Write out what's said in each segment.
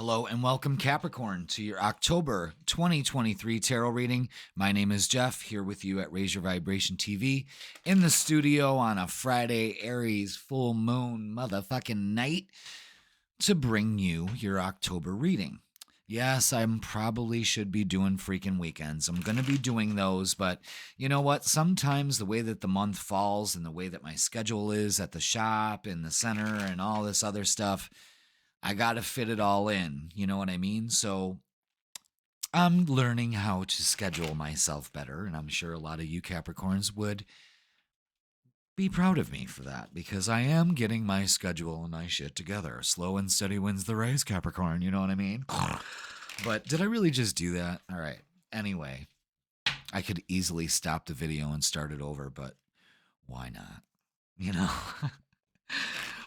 Hello and welcome, Capricorn, to your October 2023 tarot reading. My name is Jeff, here with you at Raise Your Vibration TV in the studio on a Friday, Aries full moon motherfucking night to bring you your October reading. Yes, I probably should be doing freaking weekends. I'm going to be doing those, but you know what? Sometimes the way that the month falls and the way that my schedule is at the shop, in the center, and all this other stuff, I got to fit it all in. You know what I mean? So I'm learning how to schedule myself better. And I'm sure a lot of you Capricorns would be proud of me for that because I am getting my schedule and my shit together. Slow and steady wins the race, Capricorn. You know what I mean? But did I really just do that? All right. Anyway, I could easily stop the video and start it over, but why not? You know?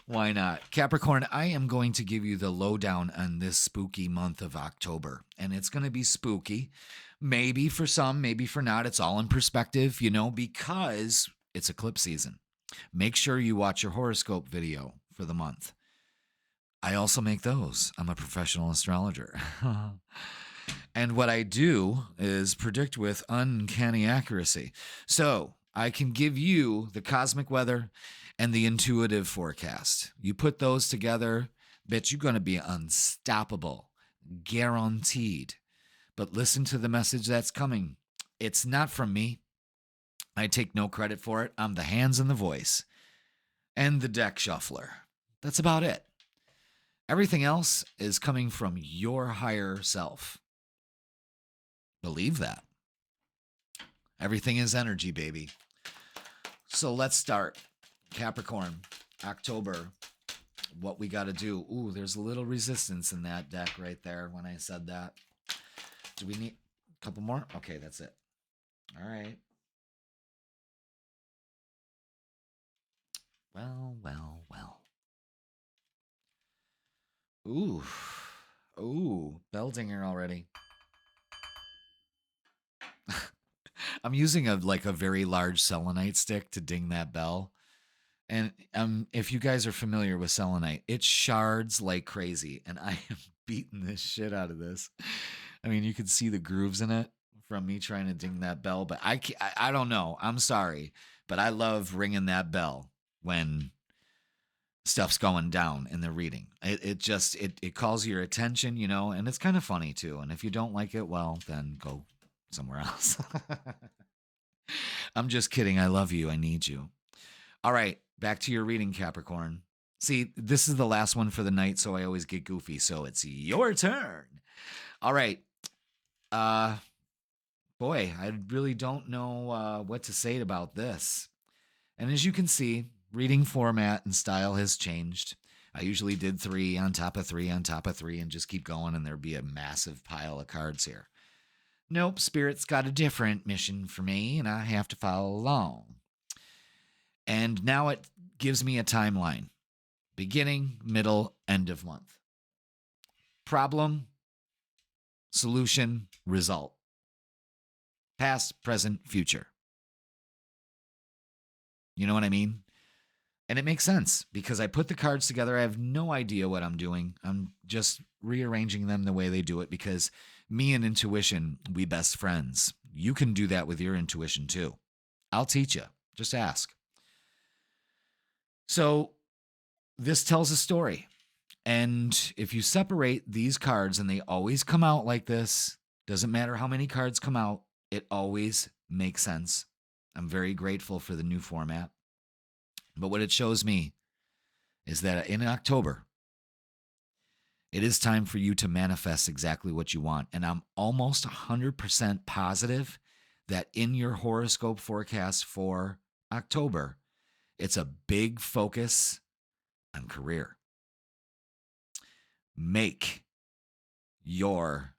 Why not? Capricorn, I am going to give you the lowdown on this spooky month of October. And it's going to be spooky. Maybe for some, maybe for not. It's all in perspective, because it's eclipse season. Make sure you watch your horoscope video for the month. I also make those. I'm a professional astrologer. And what I do is predict with uncanny accuracy. So I can give you the cosmic weather and the intuitive forecast. You put those together, bitch, you're going to be unstoppable, guaranteed. But listen to the message that's coming. It's not from me. I take no credit for it. I'm the hands and the voice and the deck shuffler. That's about it. Everything else is coming from your higher self. Believe that. Everything is energy, baby. So let's start. Capricorn, October, what we got to do. Ooh, there's a little resistance in that deck right there when I said that. Do we need a couple more? Okay, that's it. All right. Well. Ooh, bell dinger already. I'm using a very large selenite stick to ding that bell. And if you guys are familiar with selenite, it shards like crazy. And I am beating this shit out of this. I mean, you can see the grooves in it from me trying to ding that bell. But I don't know. I'm sorry. But I love ringing that bell when stuff's going down in the reading. It calls your attention, and it's kind of funny too. And if you don't like it, well, then go somewhere else. I'm just kidding. I love you. I need you. All right, back to your reading, Capricorn. See, this is the last one for the night, so I always get goofy. So it's your turn. All right. Boy, I really don't know what to say about this. And as you can see, reading format and style has changed. I usually did 3 on top of 3 on top of 3 and just keep going, and there'd be a massive pile of cards here. Nope, Spirit's got a different mission for me, and I have to follow along. And now it gives me a timeline. Beginning, middle, end of month. Problem, solution, result. Past, present, future. You know what I mean? And it makes sense because I put the cards together. I have no idea what I'm doing. I'm just rearranging them the way they do it because me and intuition, we best friends. You can do that with your intuition too. I'll teach you. Just ask. So this tells a story. And if you separate these cards and they always come out like this, doesn't matter how many cards come out, it always makes sense. I'm very grateful for the new format. But what it shows me is that in October, it is time for you to manifest exactly what you want. And I'm almost 100% positive that in your horoscope forecast for October, it's a big focus on career. Make your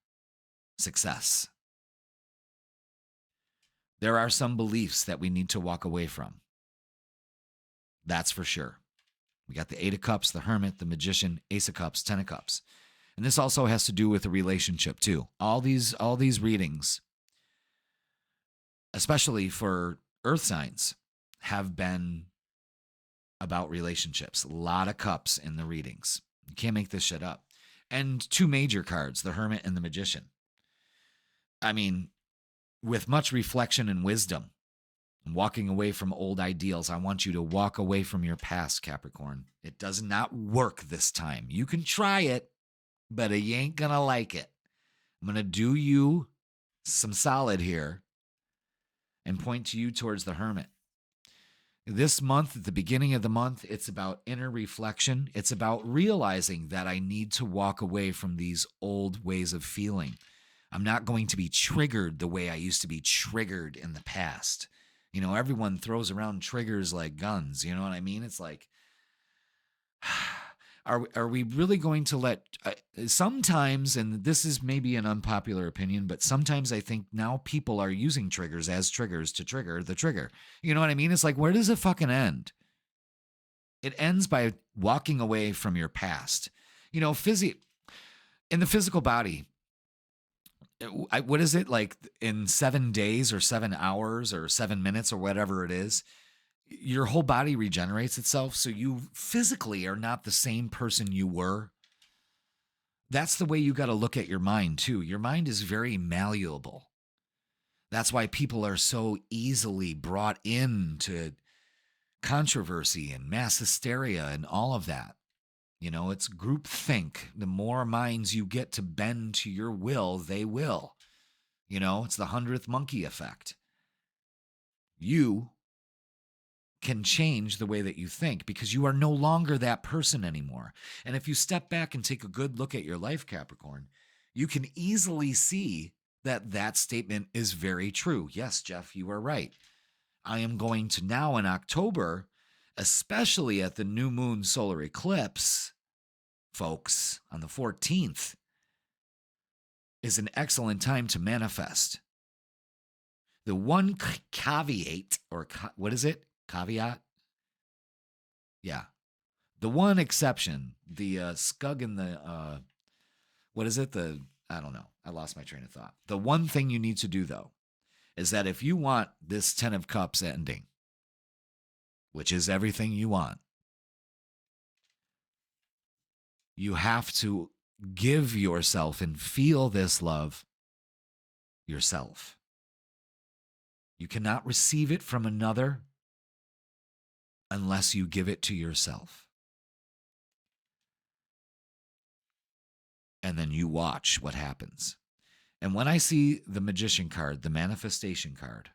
success. There are some beliefs that we need to walk away from. That's for sure. We got the 8 of Cups, the Hermit, the Magician, Ace of Cups, 10 of Cups. And this also has to do with a relationship too. All these readings, especially for earth signs, have been about relationships. A lot of cups in the readings. You can't make this shit up. And two major cards, the Hermit and the Magician. I mean, with much reflection and wisdom, walking away from old ideals. I want you to walk away from your past, Capricorn. It does not work this time. You can try it, but you ain't going to like it. I'm going to do you some solid here and point to you towards the Hermit. This month, at the beginning of the month, it's about inner reflection. It's about realizing that I need to walk away from these old ways of feeling. I'm not going to be triggered the way I used to be triggered in the past. You know, everyone throws around triggers like guns. You know what I mean? It's like, are we really going to let sometimes, and this is maybe an unpopular opinion, but sometimes I think now people are using triggers as triggers to trigger the trigger. You know what I mean? It's like, where does it fucking end? It ends by walking away from your past. You know, in the physical body, what is it, like in 7 days or 7 hours or 7 minutes or whatever it is, your whole body regenerates itself. So you physically are not the same person you were. That's the way you got to look at your mind too. Your mind is very malleable. That's why people are so easily brought into controversy and mass hysteria and all of that. You know, it's groupthink. The more minds you get to bend to your will, they will. You know, it's the 100th monkey effect. You can change the way that you think because you are no longer that person anymore. And if you step back and take a good look at your life, Capricorn, you can easily see that that statement is very true. Yes, Jeff, you are right. I am going to now in October, especially at the new moon solar eclipse, folks, on the 14th, is an excellent time to manifest. The one caveat, or what is it? Caveat? Yeah. The one exception, the scug in the, what is it? I don't know. I lost my train of thought. The one thing you need to do, though, is that if you want this 10 of Cups ending, which is everything you want, you have to give yourself and feel this love yourself. You cannot receive it from another unless you give it to yourself. And then you watch what happens. And when I see the Magician card, the manifestation card,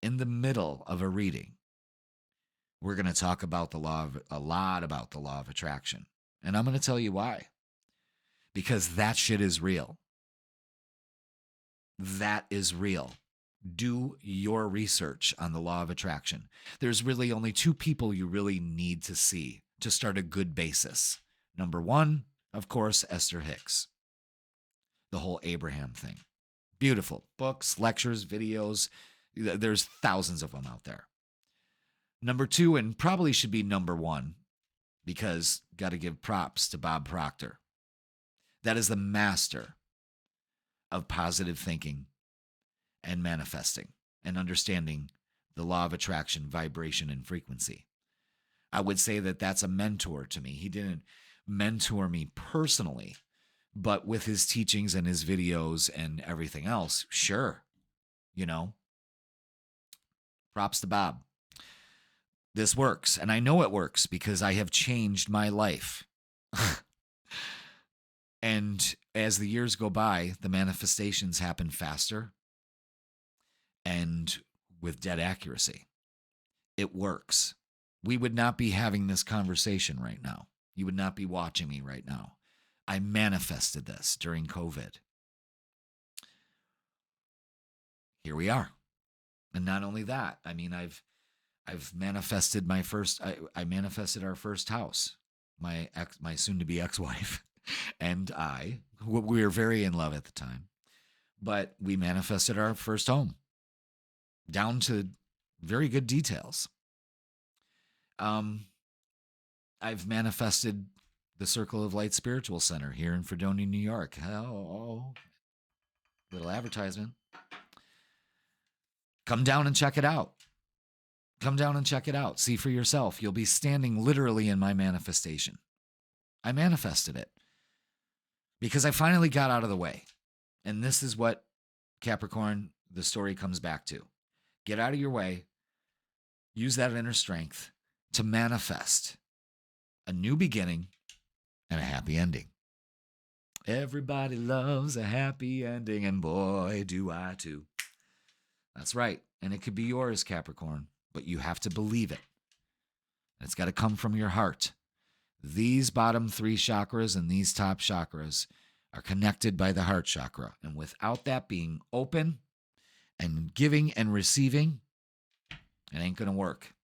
in the middle of a reading, we're going to talk about a lot about the law of attraction. And I'm going to tell you why. Because that shit is real. That is real. Do your research on the law of attraction. There's really only two people you really need to see to start a good basis. Number one, of course, Esther Hicks. The whole Abraham thing. Beautiful. Books, lectures, videos. There's thousands of them out there. Number two, and probably should be number one, because got to give props to Bob Proctor. That is the master of positive thinking and manifesting and understanding the law of attraction, vibration, and frequency. I would say that that's a mentor to me. He didn't mentor me personally, but with his teachings and his videos and everything else, sure, you know, props to Bob. This works, and I know it works because I have changed my life. And as the years go by, the manifestations happen faster and with dead accuracy. It works. We would not be having this conversation right now. You would not be watching me right now. I manifested this during COVID. Here we are. And not only that, I mean, I've manifested I manifested our first house. My soon-to-be ex-wife and we were very in love at the time, but we manifested our first home down to very good details. I've manifested the Circle of Light Spiritual Center here in Fredonia, New York. Oh, little advertisement. Come down and check it out. Come down and check it out. See for yourself. You'll be standing literally in my manifestation. I manifested it. because I finally got out of the way. And this is what Capricorn, the story comes back to. Get out of your way. Use that inner strength to manifest a new beginning and a happy ending. Everybody loves a happy ending, and boy, do I too. That's right. And it could be yours, Capricorn, but you have to believe it. It's got to come from your heart. These bottom 3 chakras and these top chakras are connected by the heart chakra. And without that being open and giving and receiving, it ain't going to work.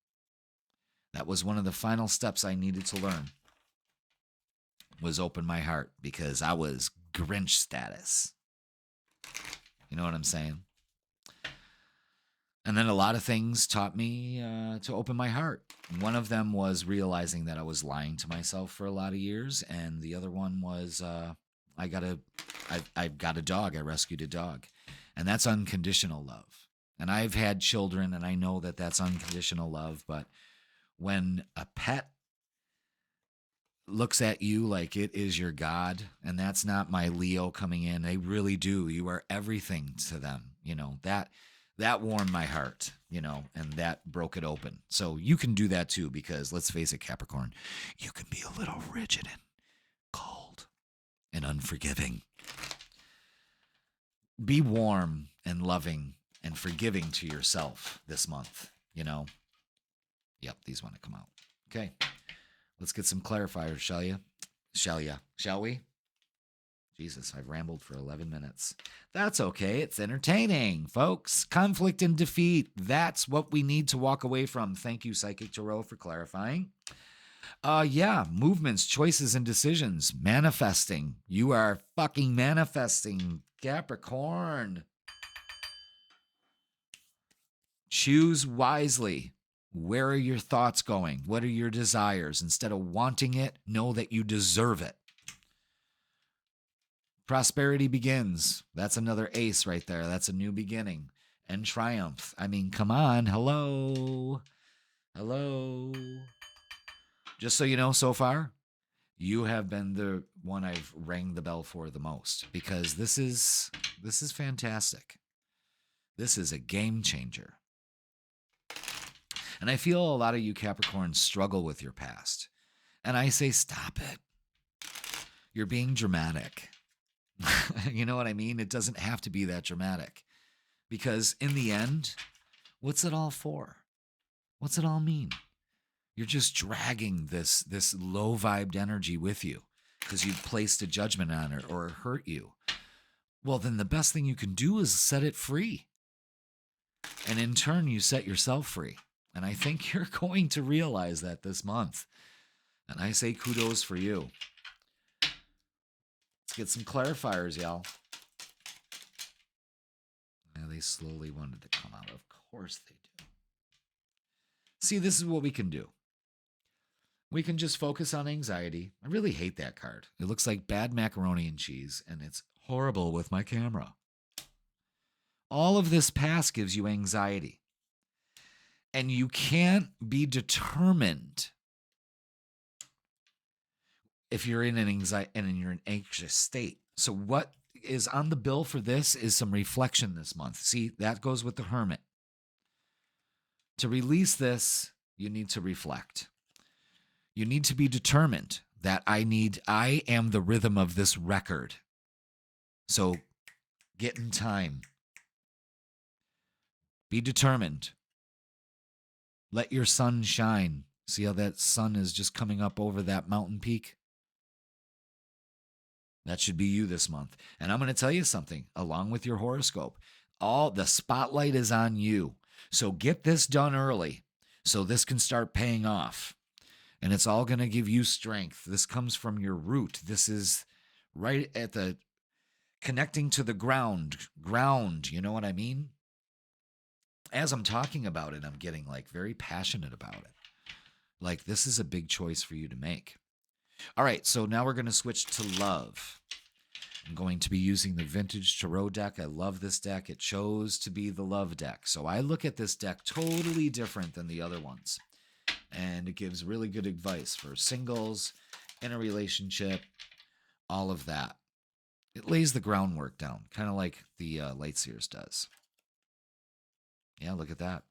That was one of the final steps I needed to learn, was open my heart, because I was Grinch status. You know what I'm saying? And then a lot of things taught me to open my heart. One of them was realizing that I was lying to myself for a lot of years. And the other one was I've got a dog. I rescued a dog. And that's unconditional love. And I've had children, and I know that that's unconditional love. But when a pet looks at you like it is your God, and that's not my Leo coming in, they really do. You are everything to them. You know, that warmed my heart, you know, and that broke it open. So you can do that too, because let's face it, Capricorn, you can be a little rigid and cold and unforgiving. Be warm and loving and forgiving to yourself this month, you know. Yep, these want to come out. Okay, let's get some clarifiers, shall you? Shall we? Jesus, I've rambled for 11 minutes. That's okay. It's entertaining, folks. Conflict and defeat. That's what we need to walk away from. Thank you, Psychic Tarot, for clarifying. Movements, choices, and decisions. Manifesting. You are fucking manifesting, Capricorn. Choose wisely. Where are your thoughts going? What are your desires? Instead of wanting it, know that you deserve it. Prosperity begins. That's another ace right there. That's a new beginning. And triumph. I mean, come on. Hello. Just so you know, so far, you have been the one I've rang the bell for the most, because this is fantastic. This is a game changer. And I feel a lot of you Capricorns struggle with your past. And I say, stop it. You're being dramatic. You know what I mean? It doesn't have to be that dramatic. Because in the end, what's it all for? What's it all mean? You're just dragging this low-vibed energy with you because you've placed a judgment on it or it hurt you. Well, then the best thing you can do is set it free. And in turn, you set yourself free. And I think you're going to realize that this month. And I say kudos for you. Let's get some clarifiers, y'all. Yeah, they slowly wanted to come out. Of course they do. See, this is what we can do. We can just focus on anxiety. I really hate that card. It looks like bad macaroni and cheese, and it's horrible with my camera. All of this past gives you anxiety. And you can't be determined if you're in an anxiety and you're in an anxious state. So what is on the bill for this is some reflection this month. See, that goes with the Hermit. To release this, you need to reflect. You need to be determined that I am the rhythm of this record. So get in time. Be determined. Let your sun shine. See how that sun is just coming up over that mountain peak? That should be you this month. And I'm going to tell you something, along with your horoscope. All the spotlight is on you. So get this done early so this can start paying off. And it's all going to give you strength. This comes from your root. This is right at the connecting to the ground. Ground, you know what I mean? As I'm talking about it, I'm getting like very passionate about it. Like this is a big choice for you to make. All right, so now we're going to switch to love. I'm going to be using the Vintage Tarot deck. I love this deck. It chose to be the love deck. So I look at this deck totally different than the other ones. And it gives really good advice for singles, in a relationship, all of that. It lays the groundwork down, kind of like the Light Seers does. Yeah, look at that.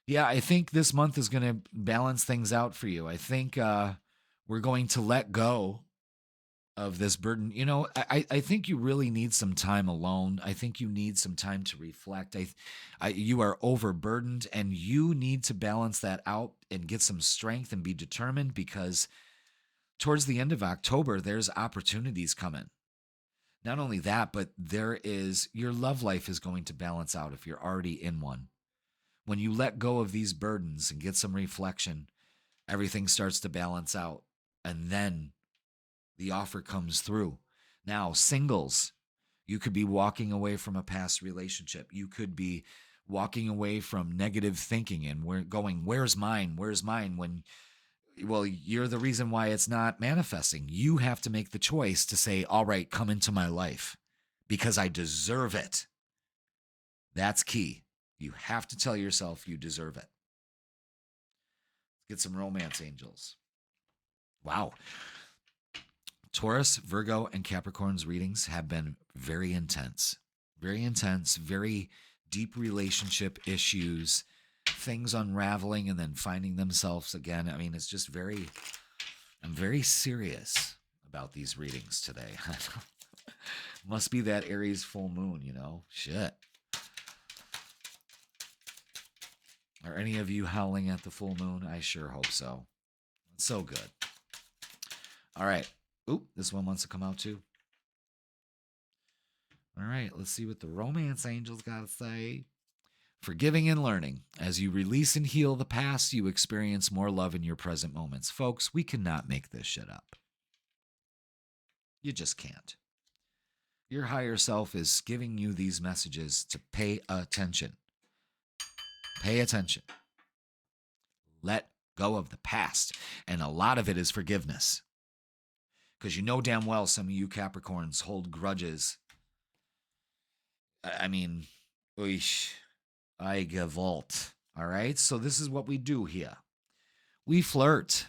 Yeah, I think this month is going to balance things out for you. I think we're going to let go of this burden. I think you really need some time alone. I think you need some time to reflect. You are overburdened, and you need to balance that out and get some strength and be determined, because towards the end of October, there's opportunities coming. Not only that, but your love life is going to balance out if you're already in one. When you let go of these burdens and get some reflection, everything starts to balance out. And then the offer comes through. Now, singles, you could be walking away from a past relationship. You could be walking away from negative thinking and we're going, where's mine? Where's mine? Well, you're the reason why it's not manifesting. You have to make the choice to say, all right, come into my life because I deserve it. That's key. You have to tell yourself you deserve it. Get some romance angels. Wow. Taurus, Virgo, and Capricorn's readings have been very intense, very deep relationship issues, things unraveling and then finding themselves again. I mean, it's just I'm very serious about these readings today. Must be that Aries full moon, Shit. Are any of you howling at the full moon? I sure hope so. It's so good. All right. Oop, this one wants to come out too. All right, let's see what the romance angels got to say. Forgiving and learning. As you release and heal the past, you experience more love in your present moments. Folks, we cannot make this shit up. You just can't. Your higher self is giving you these messages to pay attention. Pay attention. Let go of the past. And a lot of it is forgiveness. Because you know damn well some of you Capricorns hold grudges. I mean, I gewalt. All right? So this is what we do here. We flirt,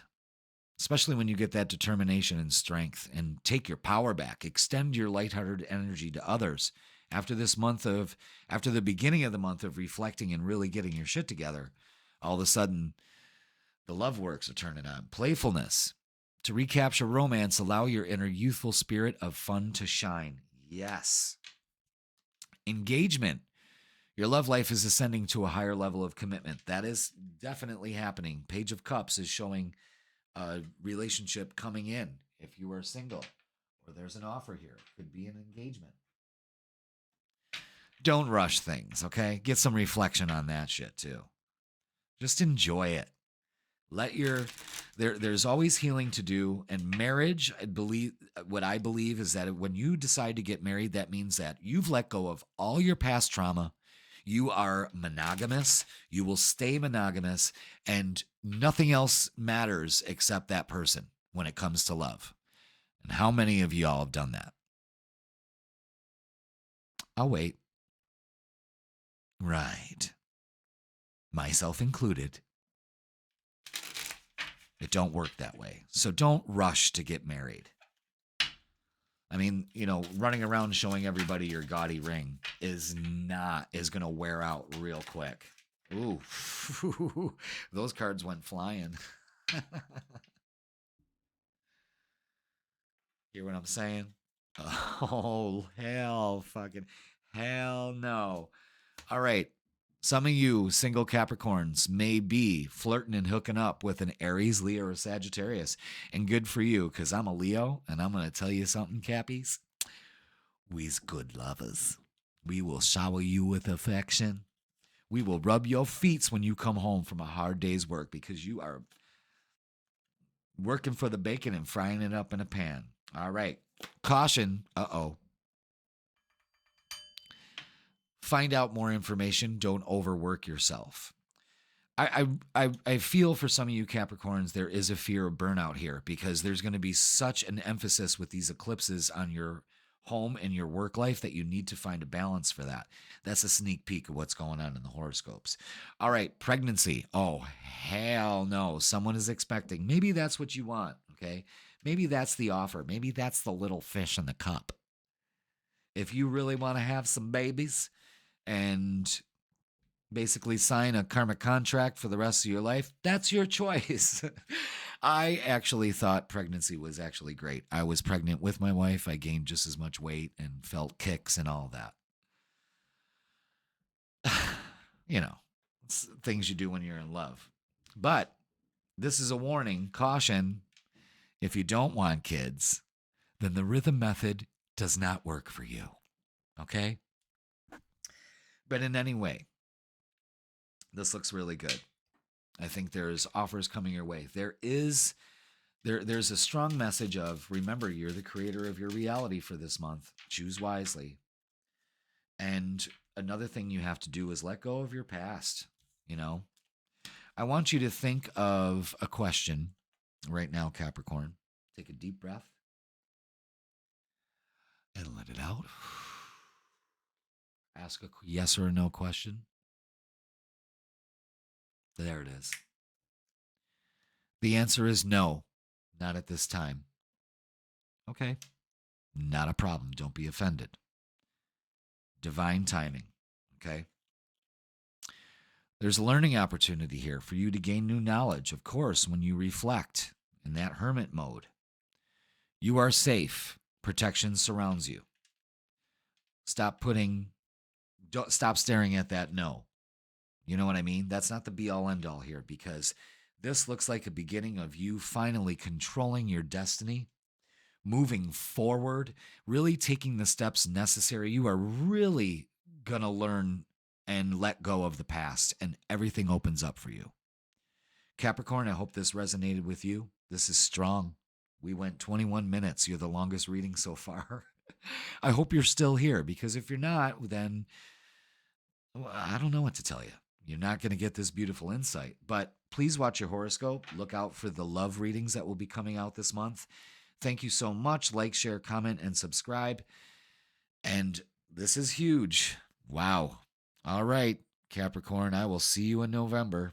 especially when you get that determination and strength, and take your power back. Extend your lighthearted energy to others. After the beginning of the month of reflecting and really getting your shit together, all of a sudden, the love works are turning on. Playfulness. To recapture romance, allow your inner youthful spirit of fun to shine. Yes. Engagement. Your love life is ascending to a higher level of commitment. That is definitely happening. Page of Cups is showing a relationship coming in if you are single, or there's an offer here. Could be an engagement. Don't rush things, okay? Get some reflection on that shit too. Just enjoy it. There's always healing to do, and marriage, what I believe is that when you decide to get married, that means that you've let go of all your past trauma. You are monogamous. You will stay monogamous, and nothing else matters except that person when it comes to love. And how many of y'all have done that? I'll wait. Right. Myself included. It don't work that way. So don't rush to get married. I mean, running around showing everybody your gaudy ring is going to wear out real quick. Ooh, those cards went flying. Hear what I'm saying? Oh, fucking hell no. All right. Some of you single Capricorns may be flirting and hooking up with an Aries, Leo, or Sagittarius. And good for you, because I'm a Leo, and I'm going to tell you something, Cappies. We's good lovers. We will shower you with affection. We will rub your feet when you come home from a hard day's work, because you are working for the bacon and frying it up in a pan. All right. Caution. Uh-oh. Find out more information. Don't overwork yourself. I feel for some of you Capricorns, there is a fear of burnout here, because there's going to be such an emphasis with these eclipses on your home and your work life that you need to find a balance for that. That's a sneak peek of what's going on in the horoscopes. All right, pregnancy. Oh, hell no. Someone is expecting. Maybe that's what you want, okay? Maybe that's the offer. Maybe that's the little fish in the cup. If you really want to have some babies and basically sign a karmic contract for the rest of your life, that's your choice. I actually thought pregnancy was actually great. I was pregnant with my wife. I gained just as much weight and felt kicks and all that. You know, it's things you do when you're in love. But this is a warning, caution. If you don't want kids, then the rhythm method does not work for you. Okay? But in any way, this looks really good. I think there's offers coming your way. There's a strong message of, remember, you're the creator of your reality for this month. Choose wisely. And another thing you have to do is let go of your past. You know, I want you to think of a question right now, Capricorn. Take a deep breath and let it out. Ask a yes or a no question. There it is. The answer is no, not at this time. Okay, not a problem. Don't be offended. Divine timing. Okay. There's a learning opportunity here for you to gain new knowledge. Of course, when you reflect in that hermit mode, you are safe. Protection surrounds you. Stop staring at that no. You know what I mean? That's not the be all end all here, because this looks like a beginning of you finally controlling your destiny, moving forward, really taking the steps necessary. You are really going to learn and let go of the past, and everything opens up for you. Capricorn, I hope this resonated with you. This is strong. We went 21 minutes. You're the longest reading so far. I hope you're still here, because if you're not, then I don't know what to tell you. You're not going to get this beautiful insight. But please watch your horoscope. Look out for the love readings that will be coming out this month. Thank you so much. Like, share, comment, and subscribe. And this is huge. Wow. All right, Capricorn, I will see you in November.